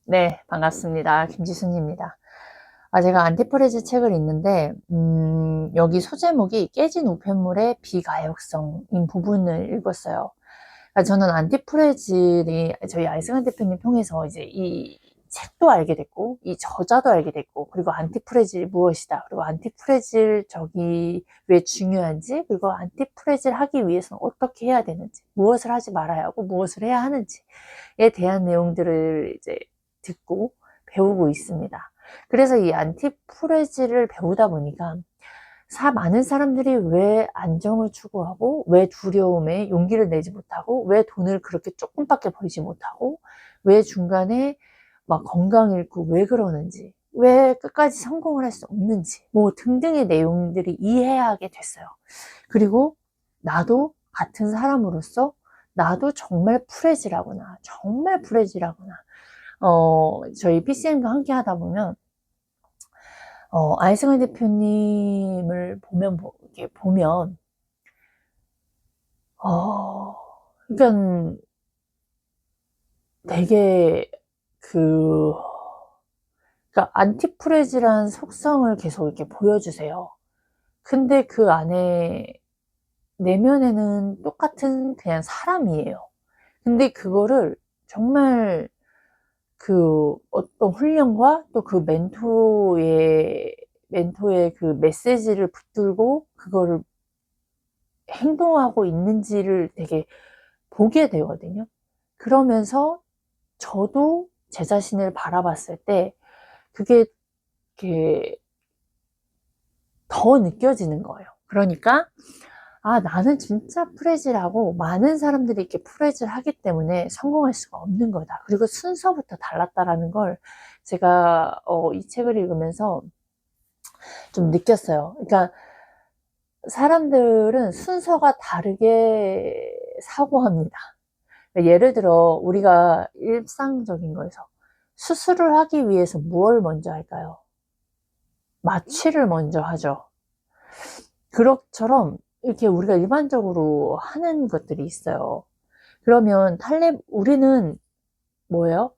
네, 반갑습니다. 김지순입니다. 제가 안티프레즈 책을 읽는데, 여기 소제목이 깨진 우편물의 비가역성인 부분을 읽었어요. 저는 안티프레즐이 저희 아이승환 대표님 통해서 이제 이 책도 알게 됐고, 이 저자도 알게 됐고, 그리고 안티프레즐이 무엇이다. 그리고 안티프레즐 저기 왜 중요한지, 그리고 안티프레즐 하기 위해서는 어떻게 해야 되는지, 무엇을 하지 말아야 하고, 무엇을 해야 하는지에 대한 내용들을 이제 듣고 배우고 있습니다. 그래서 이 안티프레즈를 배우다 보니까 많은 사람들이 왜 안정을 추구하고, 왜 두려움에 용기를 내지 못하고, 왜 돈을 그렇게 조금밖에 벌지 못하고, 왜 중간에 막 건강 잃고 왜 그러는지, 왜 끝까지 성공을 할 수 없는지, 뭐 등등의 내용들이 이해하게 됐어요. 그리고 나도 같은 사람으로서 나도 정말 프레지라구나, 정말 프레지라구나. 저희 PCM과 함께 하다 보면, 아이승환 대표님을 이렇게 보면, 그러니까 되게 그, 그러니까 안티프레지란 속성을 계속 이렇게 보여주세요. 근데 그 안에, 내면에는 똑같은 그냥 사람이에요. 근데 그거를 정말 그 어떤 훈련과 또 그 멘토의 그 메시지를 붙들고 그거를 행동하고 있는지를 되게 보게 되거든요. 그러면서 저도 제 자신을 바라봤을 때 그게 이렇게 더 느껴지는 거예요. 그러니까 나는 진짜 프레질하고 많은 사람들이 이렇게 프레질 하기 때문에 성공할 수가 없는 거다. 그리고 순서부터 달랐다라는 걸 제가 이 책을 읽으면서 좀 느꼈어요. 그러니까 사람들은 순서가 다르게 사고합니다. 예를 들어 우리가 일상적인 거에서 수술을 하기 위해서 무엇을 먼저 할까요? 마취를 먼저 하죠. 그것처럼 이렇게 우리가 일반적으로 하는 것들이 있어요. 그러면 우리는 뭐예요?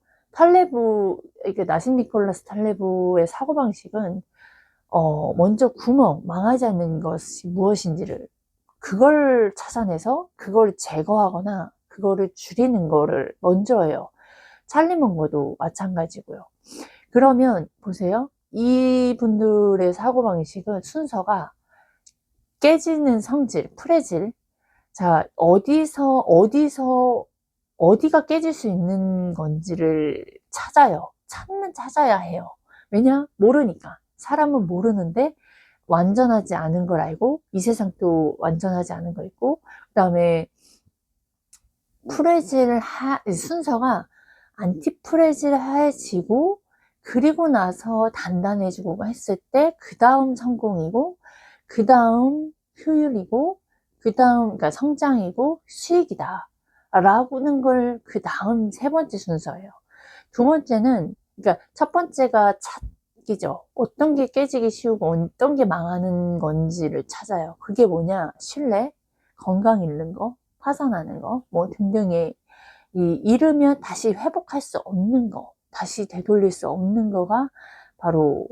이게 나신 니콜라스 탈레브의 사고방식은, 먼저 망하지 않는 것이 무엇인지를, 그걸 찾아내서, 그걸 제거하거나, 그거를 줄이는 거를 먼저 해요. 찰리 먼거도 마찬가지고요. 그러면, 보세요. 이분들의 사고방식은 순서가 깨지는 성질, 프레질. 자, 어디가 깨질 수 있는 건지를 찾아야 해요. 왜냐? 모르니까. 사람은 모르는데 완전하지 않은 걸 알고, 이 세상 또 완전하지 않은 거 있고, 그 다음에 순서가 안티프레질해지고, 그리고 나서 단단해지고 했을 때, 그 다음 성공이고, 그 다음 효율이고, 그 다음, 그러니까 성장이고, 수익이다. 라고는 걸 그 다음 세 번째 순서예요. 두 번째는, 그러니까 첫 번째가 찾기죠. 어떤 게 깨지기 쉬우고, 어떤 게 망하는 건지를 찾아요. 그게 뭐냐? 신뢰, 건강 잃는 거, 파산하는 거, 뭐 등등의 잃으면 다시 회복할 수 없는 거, 다시 되돌릴 수 없는 거가 바로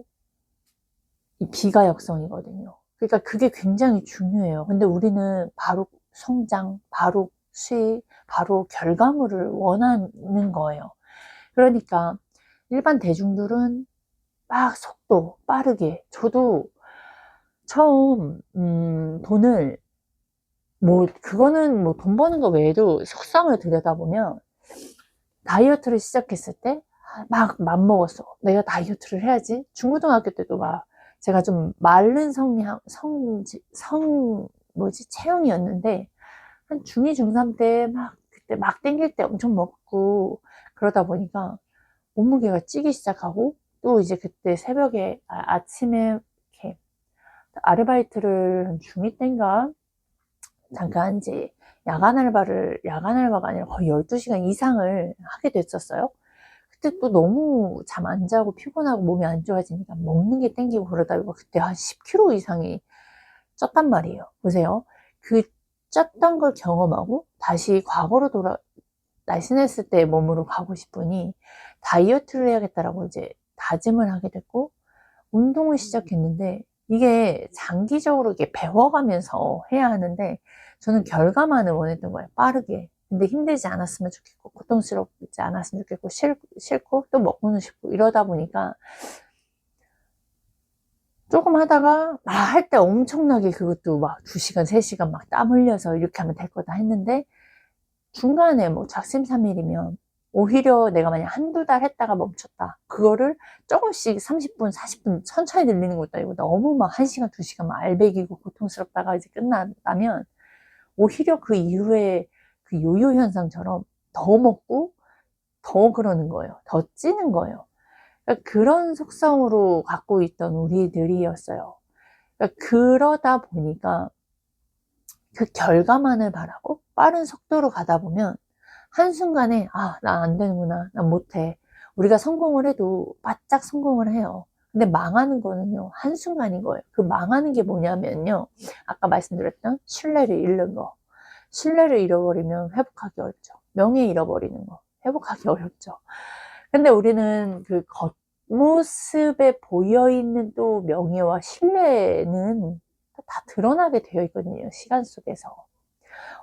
이 비가역성이거든요. 그러니까 그게 굉장히 중요해요. 근데 우리는 바로 성장, 바로 수익, 바로 결과물을 원하는 거예요. 그러니까 일반 대중들은 막 속도 빠르게, 저도 처음 돈을, 그거는 돈 버는 거 외에도 속성을 들여다보면, 다이어트를 시작했을 때 막 맘먹었어. 내가 다이어트를 해야지. 중고등학교 때도 제가 좀 마른 체형이었는데, 한 중2, 중3 때 그때 막 땡길 때 엄청 먹고, 그러다 보니까 몸무게가 찌기 시작하고, 또 이제 그때 새벽에, 아침에 이렇게 아르바이트를 한 중2 때인가 잠깐 이제 야간 알바가 아니라 거의 12시간 이상을 하게 됐었어요. 그때 또 너무 잠 안 자고 피곤하고 몸이 안 좋아지니까 먹는 게 땡기고 그러다 보니까 그때 한 10kg 이상이 쪘단 말이에요. 보세요. 그 쪘던 걸 경험하고 다시 과거로 날씬했을 때의 몸으로 가고 싶으니 다이어트를 해야겠다라고 이제 다짐을 하게 됐고 운동을 시작했는데 이게 장기적으로 이게 배워가면서 해야 하는데 저는 결과만을 원했던 거예요. 빠르게. 근데 힘들지 않았으면 좋겠고 고통스럽지 않았으면 좋겠고 싫고 또 먹고는 싶고 이러다 보니까 조금 하다가 막 할 때 엄청나게 그것도 막 2시간 3시간 막 땀 흘려서 이렇게 하면 될 거다 했는데 중간에 뭐 작심삼일이면 오히려 내가 만약 한두 달 했다가 멈췄다. 그거를 조금씩 30분, 40분 천천히 늘리는 것도 아니고 너무 막 1시간, 2시간 막 알배기고 고통스럽다가 이제 끝난다면 오히려 그 이후에 그 요요 현상처럼 더 먹고 더 그러는 거예요. 더 찌는 거예요. 그러니까 그런 속성으로 갖고 있던 우리들이었어요. 그러니까 그러다 보니까 그 결과만을 바라고 빠른 속도로 가다 보면 한순간에 아, 나 안 되는구나. 난 못해. 우리가 성공을 해도 바짝 성공을 해요. 근데 망하는 거는요, 한순간인 거예요. 그 망하는 게 뭐냐면요. 아까 말씀드렸던 신뢰를 잃는 거. 신뢰를 잃어버리면 회복하기 어렵죠. 명예 잃어버리는 거. 회복하기 어렵죠. 근데 우리는 그 겉모습에 보여있는 또 명예와 신뢰는 다 드러나게 되어 있거든요. 시간 속에서.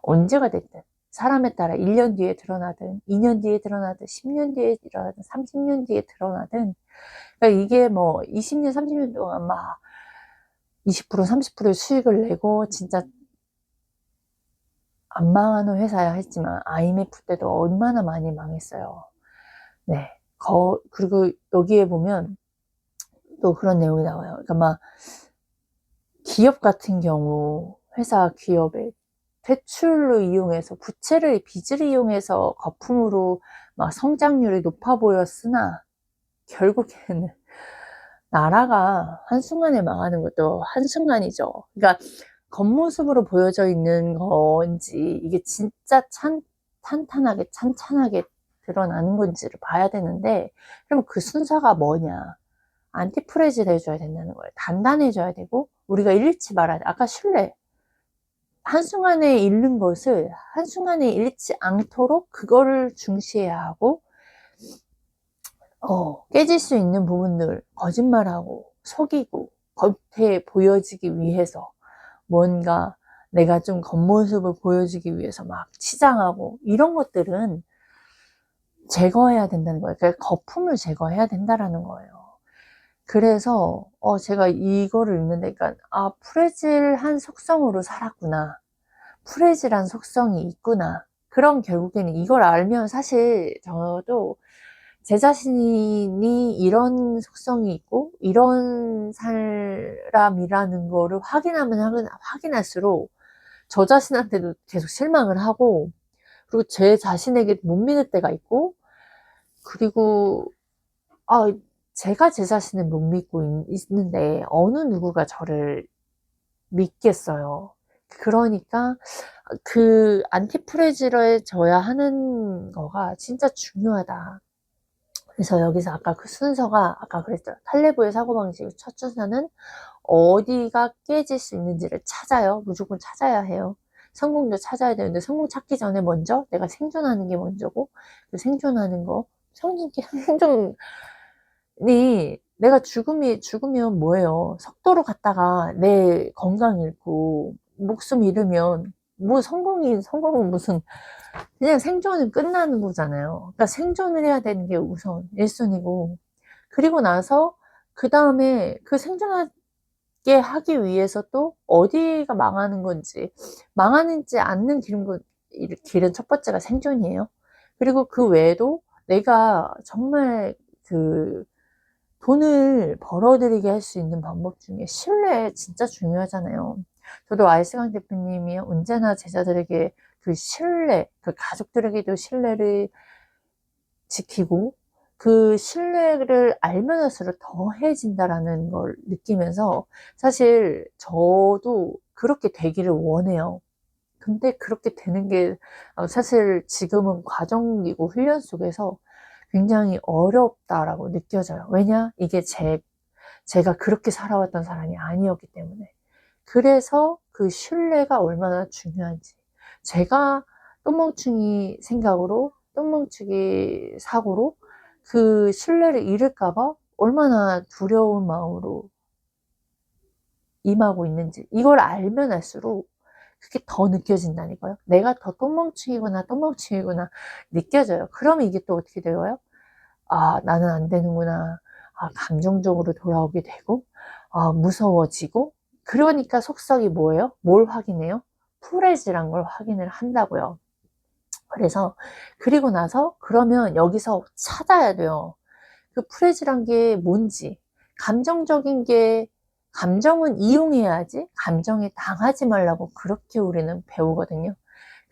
언제가 됐든. 사람에 따라 1년 뒤에 드러나든 2년 뒤에 드러나든 10년 뒤에 드러나든 30년 뒤에 드러나든 그러니까 이게 뭐 20년 30년 동안 막 20% 30%의 수익을 내고 진짜 안 망하는 회사야 했지만 IMF 때도 얼마나 많이 망했어요. 네. 그리고 여기에 보면 또 그런 내용이 나와요. 그러니까 막 기업 같은 경우 회사 기업에 대출을 이용해서 빚을 이용해서 거품으로 막 성장률이 높아 보였으나 결국에는 나라가 한순간에 망하는 것도 한순간이죠. 그러니까 겉모습으로 보여져 있는 건지 이게 진짜 탄탄하게 찬찬하게 드러나는 건지를 봐야 되는데 그럼 그 순서가 뭐냐. 안티프레질 해줘야 된다는 거예요. 단단해져야 되고 우리가 잃지 말아야 돼. 아까 신뢰. 한순간에 잃는 것을 한순간에 잃지 않도록 그거를 중시해야 하고 깨질 수 있는 부분들 거짓말하고 속이고 겉에 보여지기 위해서 뭔가 내가 좀 겉모습을 보여주기 위해서 막 치장하고 이런 것들은 제거해야 된다는 거예요. 그러니까 거품을 제거해야 된다라는 거예요. 그래서 제가 이거를 읽는데 그러니까 프레질한 속성으로 살았구나. 프레질한 속성이 있구나. 그럼 결국에는 이걸 알면 사실 저도 제 자신이 이런 속성이 있고 이런 사람이라는 거를 확인하면 확인할수록 저 자신한테도 계속 실망을 하고 그리고 제 자신에게 못 믿을 때가 있고 그리고 제가 제 자신을 못 믿고 있는데 어느 누구가 저를 믿겠어요. 그러니까 그 안티프레질해져야 하는 거가 진짜 중요하다. 그래서 여기서 아까 그 순서가 아까 그랬죠. 탈레브의 사고방식 첫 순서는 어디가 깨질 수 있는지를 찾아요. 무조건 찾아야 해요. 성공도 찾아야 되는데 성공 찾기 전에 먼저 내가 생존하는 게 먼저고 그 생존하는 거 생존이 내가 죽으면 뭐예요? 속도로 갔다가 내 건강 잃고 목숨 잃으면 뭐 성공은 무슨 그냥 생존은 끝나는 거잖아요. 그러니까 생존을 해야 되는 게 우선 1순위고 그리고 나서 그 다음에 그 생존하게 하기 위해서 또 어디가 망하는 건지 망하는지 않는 길은 첫 번째가 생존이에요. 그리고 그 외에도 내가 정말 그 돈을 벌어들이게 할 수 있는 방법 중에 신뢰 진짜 중요하잖아요. 저도 아이스강 대표님이 언제나 제자들에게 그 신뢰, 그 가족들에게도 신뢰를 지키고 그 신뢰를 알면 할수록 더해진다라는 걸 느끼면서 사실 저도 그렇게 되기를 원해요. 근데 그렇게 되는 게 사실 지금은 과정이고 훈련 속에서 굉장히 어렵다라고 느껴져요. 왜냐? 이게 제가 그렇게 살아왔던 사람이 아니었기 때문에. 그래서 그 신뢰가 얼마나 중요한지. 제가 똥멍충이 생각으로 똥멍치기 사고로 그 신뢰를 잃을까봐 얼마나 두려운 마음으로 임하고 있는지, 이걸 알면 알수록 그게 더 느껴진다니까요. 내가 더 똥멍치이구나 느껴져요. 그러면 이게 또 어떻게 되어요? 아, 나는 안 되는구나. 아, 감정적으로 돌아오게 되고, 아, 무서워지고, 그러니까 속성이 뭐예요? 뭘 확인해요? 프레지란 걸 확인을 한다고요. 그래서, 그리고 나서, 그러면 여기서 찾아야 돼요. 그 프레지란 게 뭔지. 감정적인 게, 감정은 이용해야지, 감정에 당하지 말라고 그렇게 우리는 배우거든요.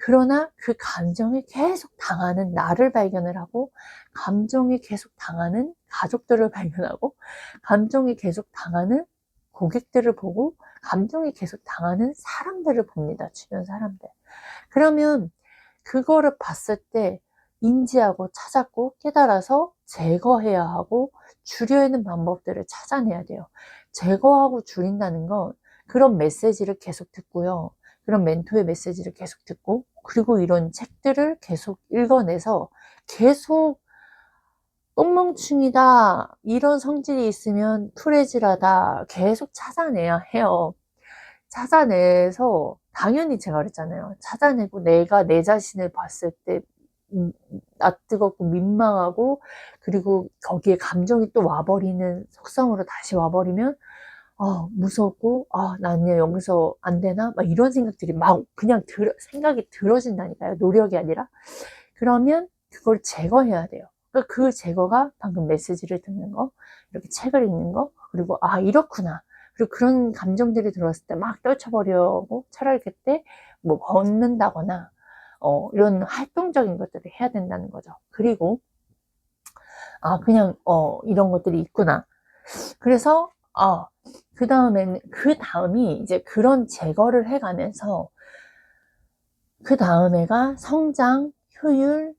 그러나 그 감정에 계속 당하는 나를 발견을 하고, 감정에 계속 당하는 가족들을 발견하고, 감정에 계속 당하는 고객들을 보고, 감정에 계속 당하는 사람들을 봅니다. 주변 사람들. 그러면 그거를 봤을 때 인지하고 찾았고 깨달아서 제거해야 하고 줄여야 하는 방법들을 찾아내야 돼요. 제거하고 줄인다는 건 그런 메시지를 계속 듣고요. 그런 멘토의 메시지를 계속 듣고, 그리고 이런 책들을 계속 읽어내서 계속 똥멍충이다, 이런 성질이 있으면 프레질하다 계속 찾아내야 해요. 찾아내서, 당연히 제가 그랬잖아요. 찾아내고 내가 내 자신을 봤을 때 낯뜨겁고 민망하고, 그리고 거기에 감정이 또 와버리는, 속성으로 다시 와버리면 무섭고, 난 여기서 안 되나? 막 이런 생각들이 막 그냥 생각이 들어진다니까요. 노력이 아니라. 그러면 그걸 제거해야 돼요. 그러니까 그 제거가 방금 메시지를 듣는 거, 이렇게 책을 읽는 거, 그리고 이렇구나. 그리고 그런 감정들이 들어왔을 때 막 떨쳐버려고, 차라리 그때 뭐 걷는다거나, 이런 활동적인 것들을 해야 된다는 거죠. 그리고, 그냥, 이런 것들이 있구나. 그래서, 그 다음이 이제 그런 제거를 해가면서, 그 다음에가 성장, 효율,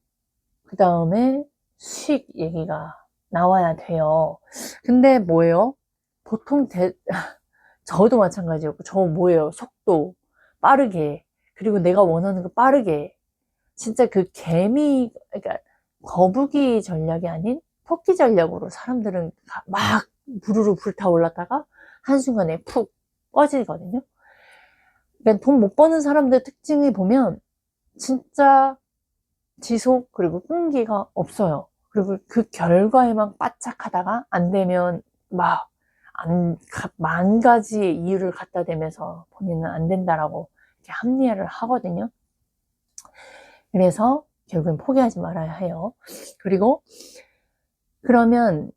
그 다음에 수익 얘기가 나와야 돼요. 근데 뭐예요? 보통 저도 마찬가지였고, 저 뭐예요? 속도, 빠르게, 그리고 내가 원하는 거 빠르게. 진짜 그 그러니까 거북이 전략이 아닌 토끼 전략으로 사람들은 막 부르르 불타올랐다가 한순간에 푹 꺼지거든요. 그러니까 돈 못 버는 사람들 특징이 보면 진짜 지속, 그리고 끈기가 없어요. 그리고 그 결과에만 바짝하다가 안 되면 막 만 가지의 이유를 갖다 대면서 본인은 안 된다라고 이렇게 합리화를 하거든요. 그래서 결국엔 포기하지 말아야 해요. 그리고 그러면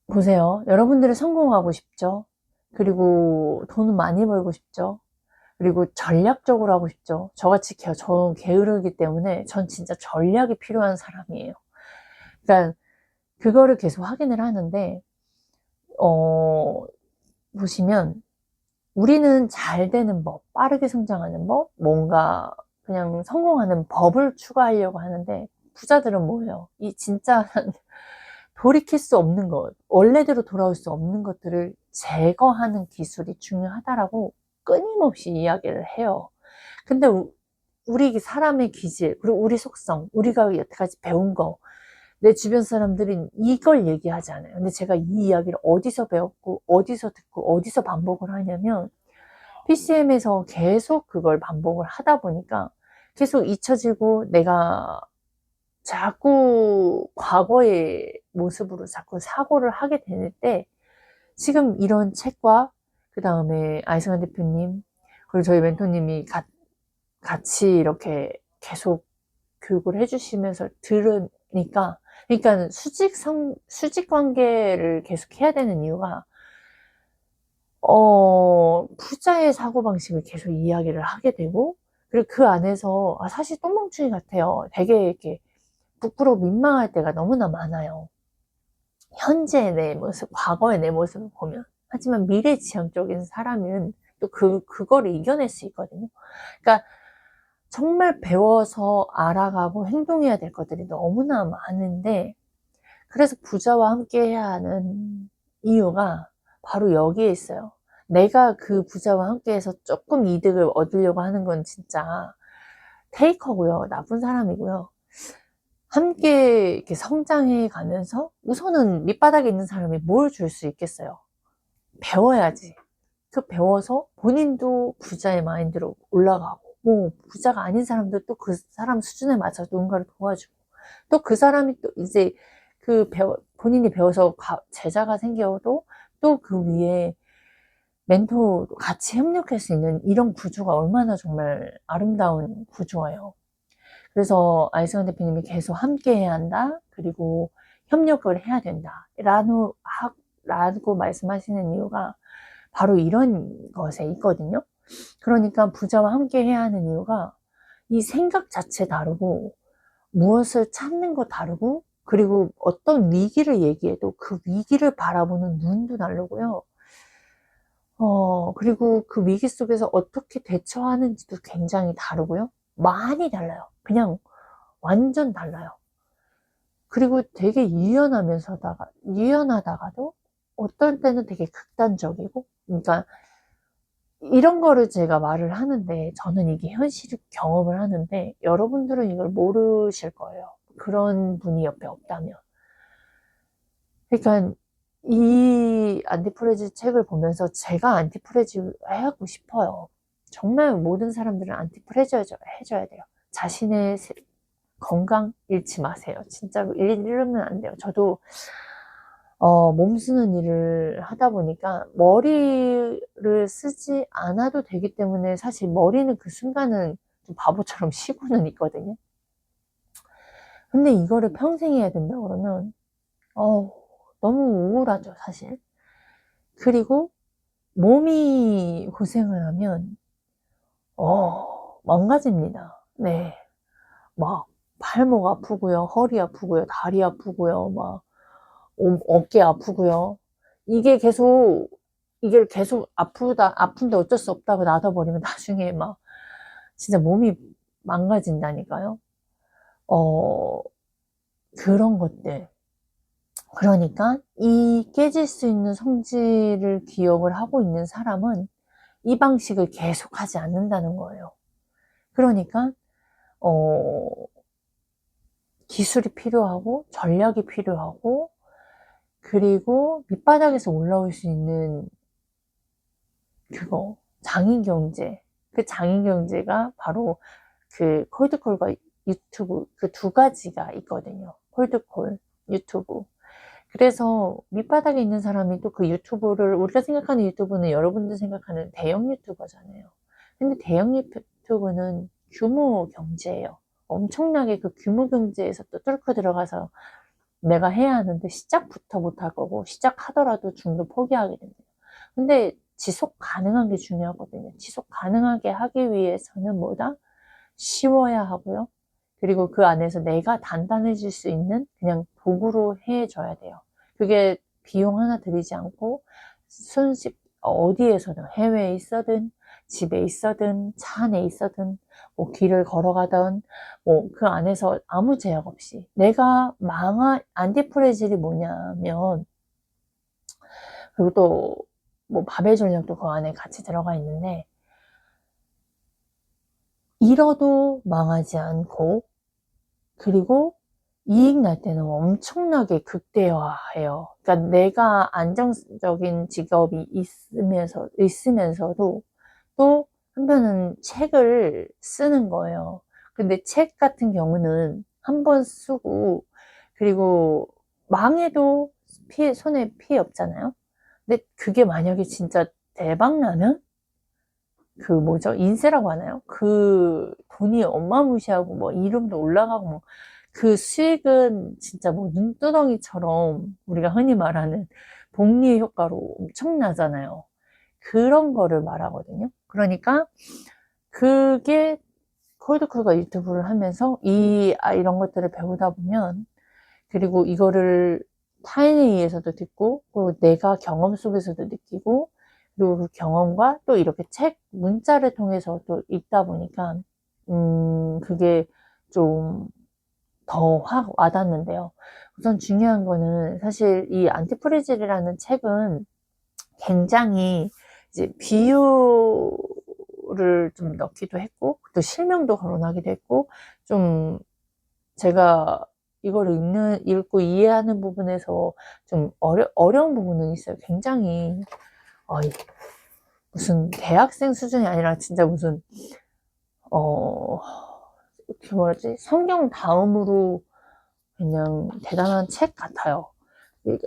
보세요. 여러분들이 성공하고 싶죠? 그리고 돈을 많이 벌고 싶죠? 그리고 전략적으로 하고 싶죠? 저같이 저 게으르기 때문에 전 진짜 전략이 필요한 사람이에요. 그러니까 그거를 계속 확인을 하는데, 보시면 우리는 잘 되는 법, 빠르게 성장하는 법, 뭔가 그냥 성공하는 법을 추가하려고 하는데, 부자들은 뭐예요? 이 진짜 돌이킬 수 없는 것, 원래대로 돌아올 수 없는 것들을 제거하는 기술이 중요하다라고 끊임없이 이야기를 해요. 근데 우리 사람의 기질, 그리고 우리 속성, 우리가 여태까지 배운 거, 내 주변 사람들은 이걸 얘기하지 않아요. 근데 제가 이 이야기를 어디서 배웠고, 어디서 듣고, 어디서 반복을 하냐면, PCM에서 계속 그걸 반복을 하다 보니까 계속 잊혀지고, 내가 자꾸 과거의 모습으로 자꾸 사고를 하게 되는데, 지금 이런 책과 그 다음에 아이승환 대표님, 그리고 저희 멘토님이 같이 이렇게 계속 교육을 해주시면서 들으니까, 그러니까 수직 관계를 계속 해야 되는 이유가, 부자의 사고방식을 계속 이야기를 하게 되고, 그리고 그 안에서, 사실 똥멍충이 같아요. 되게 이렇게 부끄러워 민망할 때가 너무나 많아요. 현재의 내 모습, 과거의 내 모습을 보면. 하지만 미래지향적인 사람은 또 그거를 이겨낼 수 있거든요. 그러니까 정말 배워서 알아가고 행동해야 될 것들이 너무나 많은데, 그래서 부자와 함께 해야 하는 이유가 바로 여기에 있어요. 내가 그 부자와 함께 해서 조금 이득을 얻으려고 하는 건 진짜 테이커고요. 나쁜 사람이고요. 함께 이렇게 성장해 가면서 우선은 밑바닥에 있는 사람이 뭘 줄 수 있겠어요? 배워야지. 그 배워서 본인도 부자의 마인드로 올라가고, 뭐 부자가 아닌 사람도 또 그 사람 수준에 맞춰서 누군가를 도와주고, 또 그 사람이 또 이제 본인이 배워서 제자가 생겨도 또 그 위에 멘토도 같이 협력할 수 있는 이런 구조가 얼마나 정말 아름다운 구조예요. 그래서 아이승환 대표님이 계속 함께 해야 한다. 그리고 협력을 해야 된다. 라고 말씀하시는 이유가 바로 이런 것에 있거든요. 그러니까 부자와 함께 해야 하는 이유가 이 생각 자체 다르고 무엇을 찾는 거 다르고 그리고 어떤 위기를 얘기해도 그 위기를 바라보는 눈도 다르고요. 그리고 그 위기 속에서 어떻게 대처하는지도 굉장히 다르고요. 많이 달라요. 그냥 완전 달라요. 그리고 되게 유연하다가도 어떨 때는 되게 극단적이고, 그러니까 이런 거를 제가 말을 하는데, 저는 이게 현실 경험을 하는데, 여러분들은 이걸 모르실 거예요. 그런 분이 옆에 없다면. 그러니까 이 안티프레지 책을 보면서 제가 안티프레지 하고 싶어요. 정말 모든 사람들은 안티프레지 해줘야 돼요. 자신의 건강 잃지 마세요. 진짜로 잃으면 안 돼요. 저도 몸 쓰는 일을 하다 보니까 머리를 쓰지 않아도 되기 때문에 사실 머리는 그 순간은 좀 바보처럼 쉬고는 있거든요. 근데 이거를 평생 해야 된다 그러면 너무 우울하죠, 사실. 그리고 몸이 고생을 하면 망가집니다. 네. 막 발목 아프고요, 허리 아프고요, 다리 아프고요, 막 어깨 아프고요. 이게 계속 아픈데 어쩔 수 없다고 놔둬버리면 나중에 막 진짜 몸이 망가진다니까요. 그런 것들. 그러니까 이 깨질 수 있는 성질을 기억을 하고 있는 사람은 이 방식을 계속하지 않는다는 거예요. 그러니까 어, 기술이 필요하고 전략이 필요하고 그리고 밑바닥에서 올라올 수 있는 장인 경제. 그 장인 경제가 바로 그 콜드콜과 유튜브 그 두 가지가 있거든요. 콜드콜, 유튜브. 그래서 밑바닥에 있는 사람이 또 그 유튜브를 우리가 생각하는 유튜브는 여러분들 생각하는 대형 유튜버잖아요. 근데 대형 유튜브는 규모 경제예요. 엄청나게 그 규모 경제에서 또 뚫고 들어가서 내가 해야 하는데 시작부터 못할 거고 시작하더라도 중도 포기하게 됩니다. 근데 지속 가능한 게 중요하거든요. 지속 가능하게 하기 위해서는 뭐다? 쉬워야 하고요. 그리고 그 안에서 내가 단단해질 수 있는 그냥 도구로 해줘야 돼요. 그게 비용 하나 들이지 않고 어디에서든 해외에 있어든 집에 있어든 차 안에 있어든 뭐 길을 걸어가던 뭐 그 안에서 아무 제약 없이 내가 안티프레질이 뭐냐면 그리고 또 뭐 바벨 전략도 그 안에 같이 들어가 있는데 잃어도 망하지 않고 그리고 이익 날 때는 엄청나게 극대화해요. 그러니까 내가 안정적인 직업이 있으면서도 또 한편은 책을 쓰는 거예요. 근데 책 같은 경우는 한 번 쓰고 그리고 망해도 손에 피해 없잖아요. 근데 그게 만약에 진짜 대박 나면 인세라고 하나요? 그 돈이 어마무시하고 뭐 이름도 올라가고 뭐 그 수익은 진짜 뭐 눈두덩이처럼 우리가 흔히 말하는 복리의 효과로 엄청나잖아요. 그런 거를 말하거든요. 그러니까 그게 콜드콜과 유튜브를 하면서 이런 것들을 배우다 보면 그리고 이거를 타인에 의해서도 듣고 그리고 내가 경험 속에서도 느끼고 그리고 그 경험과 또 이렇게 문자를 통해서 또 읽다 보니까 그게 좀 더 확 와닿는데요. 우선 중요한 거는 사실 이 안티프레질이라는 책은 굉장히 이제 비유를 좀 넣기도 했고 또 실명도 거론하기도 했고 좀 제가 이걸 읽고 이해하는 부분에서 좀 어려운 부분은 있어요. 굉장히, 무슨 대학생 수준이 아니라 진짜 무슨, 어떻게 말하지? 성경 다음으로 그냥 대단한 책 같아요.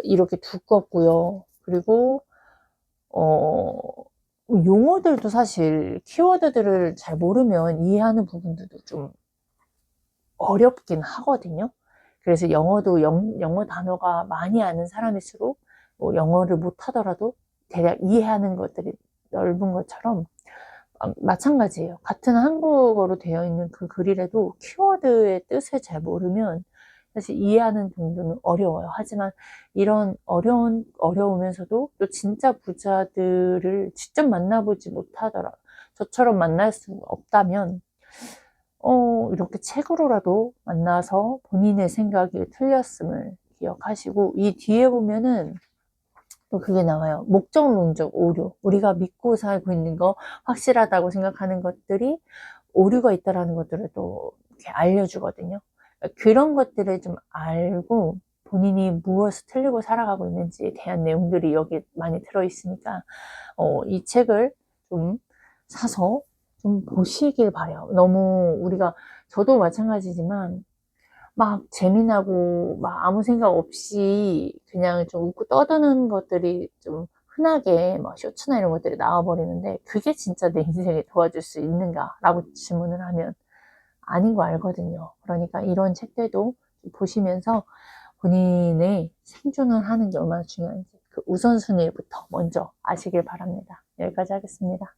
이렇게 두껍고요. 그리고, 용어들도 사실 키워드들을 잘 모르면 이해하는 부분들도 좀 어렵긴 하거든요. 그래서 영어도 영어 단어가 많이 아는 사람일수록 뭐 영어를 못하더라도 대략 이해하는 것들이 넓은 것처럼 마찬가지예요. 같은 한국어로 되어 있는 그 글이라도 키워드의 뜻을 잘 모르면 사실 이해하는 정도는 어려워요. 하지만 이런 어려우면서도 또 진짜 부자들을 직접 만나보지 못하더라. 저처럼 만날 수 없다면 이렇게 책으로라도 만나서 본인의 생각이 틀렸음을 기억하시고, 이 뒤에 보면은 또 그게 나와요. 목적론적 오류. 우리가 믿고 살고 있는 거, 확실하다고 생각하는 것들이 오류가 있다라는 것들을 또 이렇게 알려주거든요. 그런 것들을 좀 알고 본인이 무엇을 틀리고 살아가고 있는지에 대한 내용들이 여기 많이 들어있으니까, 이 책을 좀 사서 좀 보시길 바래요. 너무 저도 마찬가지지만 막 재미나고 막 아무 생각 없이 그냥 좀 웃고 떠드는 것들이 좀 흔하게 막 쇼츠나 이런 것들이 나와버리는데, 그게 진짜 내 인생에 도와줄 수 있는가 라고 질문을 하면 아닌 거 알거든요. 그러니까 이런 책들도 보시면서 본인의 생존을 하는 게 얼마나 중요한지 그 우선순위부터 먼저 아시길 바랍니다. 여기까지 하겠습니다.